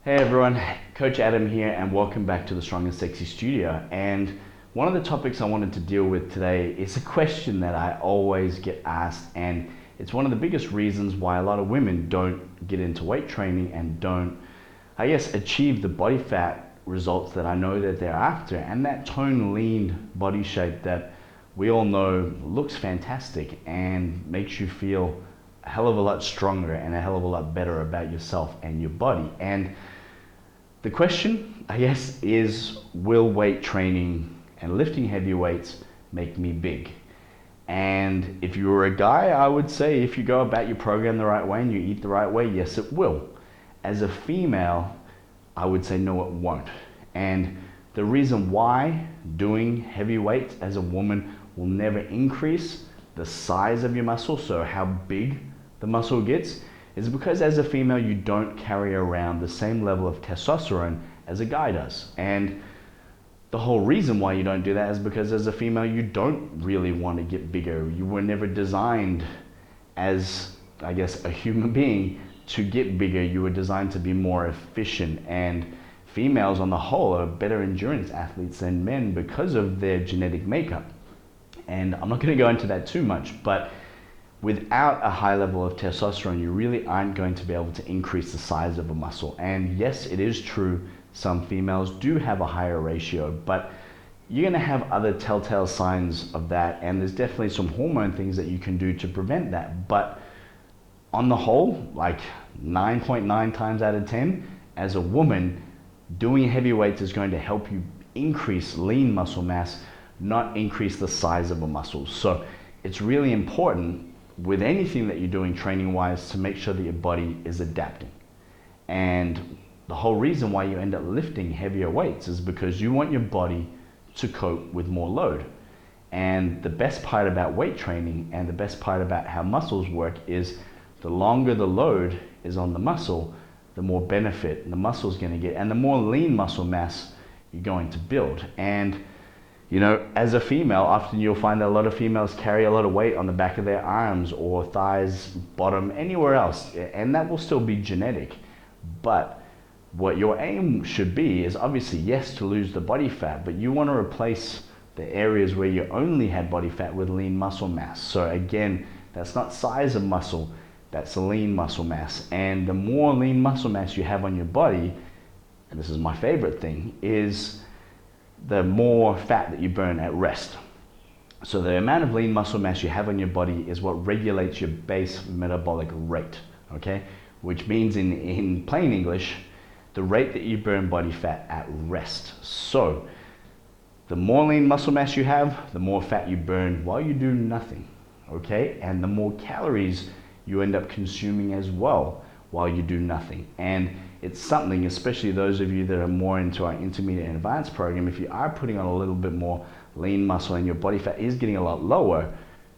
Hey everyone, Coach Adam here and welcome back to the Strong and Sexy studio. And one of the topics I wanted to deal with today is a question that I always get asked, and it's one of the biggest reasons why a lot of women don't get into weight training and don't, achieve the body fat results that I know that they're after, and that toned lean body shape that we all know looks fantastic and makes you feel a hell of a lot stronger and a hell of a lot better about yourself and your body. And the question, is will weight training and lifting heavy weights make me big? And if you were a guy, I would say if you go about your program the right way and you eat the right way, yes, it will. As a female, I would say no, it won't. And the reason why doing heavy weights as a woman will never increase the size of your muscle, so how big the muscle gets, is because as a female you don't carry around the same level of testosterone as a guy does. And the whole reason why you don't do that is because as a female you don't really want to get bigger. You were never designed as, a human being to get bigger. You were designed to be more efficient, and females on the whole are better endurance athletes than men because of their genetic makeup. And I'm not going to go into that too much, but without a high level of testosterone, you really aren't going to be able to increase the size of a muscle. And yes, it is true, some females do have a higher ratio, but you're going to have other telltale signs of that, and there's definitely some hormone things that you can do to prevent that. But on the whole, like 9.9 times out of 10, as a woman, doing heavy weights is going to help you increase lean muscle mass, not increase the size of a muscle. So it's really important with anything that you're doing training wise to make sure that your body is adapting. And the whole reason why you end up lifting heavier weights is because you want your body to cope with more load. And the best part about weight training and the best part about how muscles work is the longer the load is on the muscle, the more benefit the muscle is going to get, and the more lean muscle mass you're going to build. And as a female, often you'll find that a lot of females carry a lot of weight on the back of their arms or thighs, bottom, anywhere else, and that will still be genetic. But what your aim should be is obviously, yes, to lose the body fat, but you want to replace the areas where you only had body fat with lean muscle mass. So again, that's not size of muscle, that's lean muscle mass. And the more lean muscle mass you have on your body, and this is my favorite thing, is the more fat that you burn at rest. So the amount of lean muscle mass you have on your body is what regulates your base metabolic rate, okay? Which means in plain English, the rate that you burn body fat at rest. So the more lean muscle mass you have, the more fat you burn while you do nothing, okay? And the more calories you end up consuming as well while you do nothing. And it's something, especially those of you that are more into our intermediate and advanced program, if you are putting on a little bit more lean muscle and your body fat is getting a lot lower,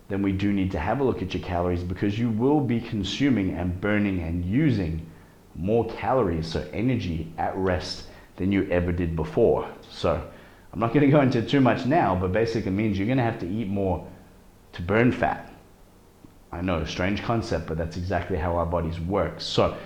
then we do need to have a look at your calories, because you will be consuming and burning and using more calories, so energy at rest, than you ever did before. So I'm not going to go into too much now, but basically it means you're going to have to eat more to burn fat. I know, strange concept, but that's exactly how our bodies work. So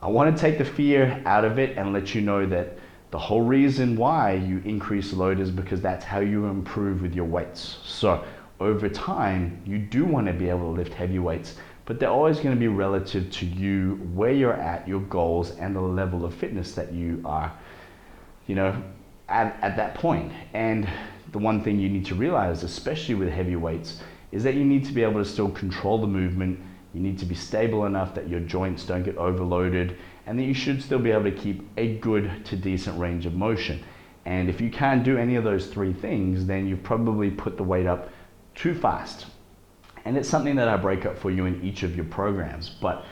I want to take the fear out of it and let you know that the whole reason why you increase load is because that's how you improve with your weights. So over time, you do want to be able to lift heavy weights, but they're always going to be relative to you, where you're at, your goals, and the level of fitness that you are, at that point. And the one thing you need to realize, especially with heavy weights, is that you need to be able to still control the movement. You need to be stable enough that your joints don't get overloaded, and that you should still be able to keep a good to decent range of motion. And if you can't do any of those three things, then you've probably put the weight up too fast. And it's something that I break up for you in each of your programs. But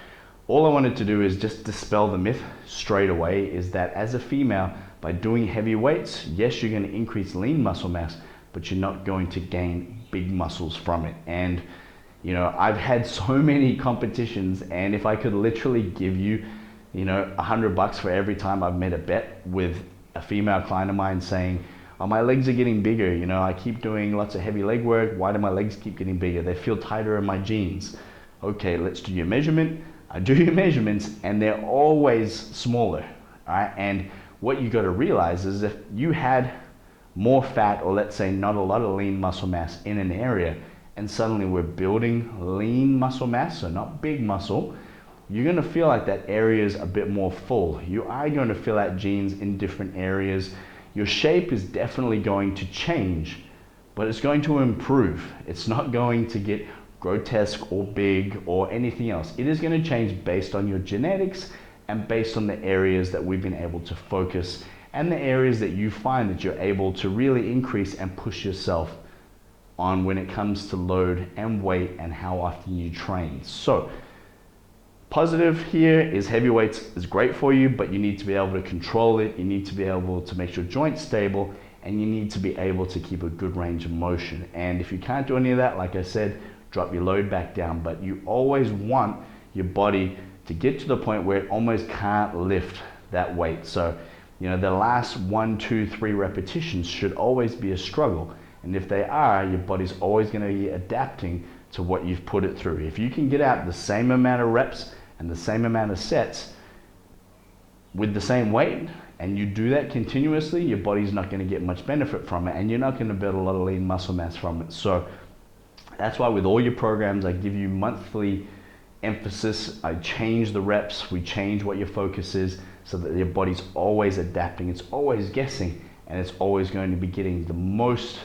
all I wanted to do is just dispel the myth straight away, is that as a female, by doing heavy weights, yes, you're going to increase lean muscle mass, but you're not going to gain big muscles from it. And I've had so many competitions, and if I could literally give you, $100 for every time I've made a bet with a female client of mine saying, oh, my legs are getting bigger, I keep doing lots of heavy leg work, why do my legs keep getting bigger? They feel tighter in my jeans. Okay, let's do your measurement. I do your measurements, and they're always smaller. All right, and what you got to realize is if you had more fat, or let's say not a lot of lean muscle mass in an area, and suddenly we're building lean muscle mass, so not big muscle, you're going to feel like that area is a bit more full. You are going to feel out genes in different areas. Your shape is definitely going to change, but it's going to improve. It's not going to get grotesque or big or anything else. It is going to change based on your genetics and based on the areas that we've been able to focus and the areas that you find that you're able to really increase and push yourself on when it comes to load and weight and how often you train. So positive here is heavy weights is great for you, but you need to be able to control it. You need to be able to make your joints stable, and you need to be able to keep a good range of motion. And if you can't do any of that, like I said, drop your load back down. But you always want your body to get to the point where it almost can't lift that weight. So, you know, the last 1, 2, 3 repetitions should always be a struggle. And if they are, your body's always going to be adapting to what you've put it through. If you can get out the same amount of reps and the same amount of sets with the same weight, and you do that continuously, your body's not going to get much benefit from it, and you're not going to build a lot of lean muscle mass from it. So that's why with all your programs, I give you monthly emphasis. I change the reps, we change what your focus is, so that your body's always adapting, it's always guessing, and it's always going to be getting the most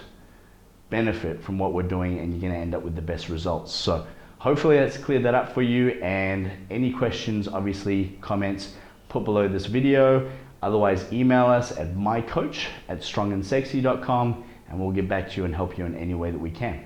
benefit from what we're doing, and you're going to end up with the best results. So hopefully that's cleared that up for you. And any questions, obviously comments, put below this video. Otherwise, email us at mycoach@strongnsexy.com, and we'll get back to you and help you in any way that we can.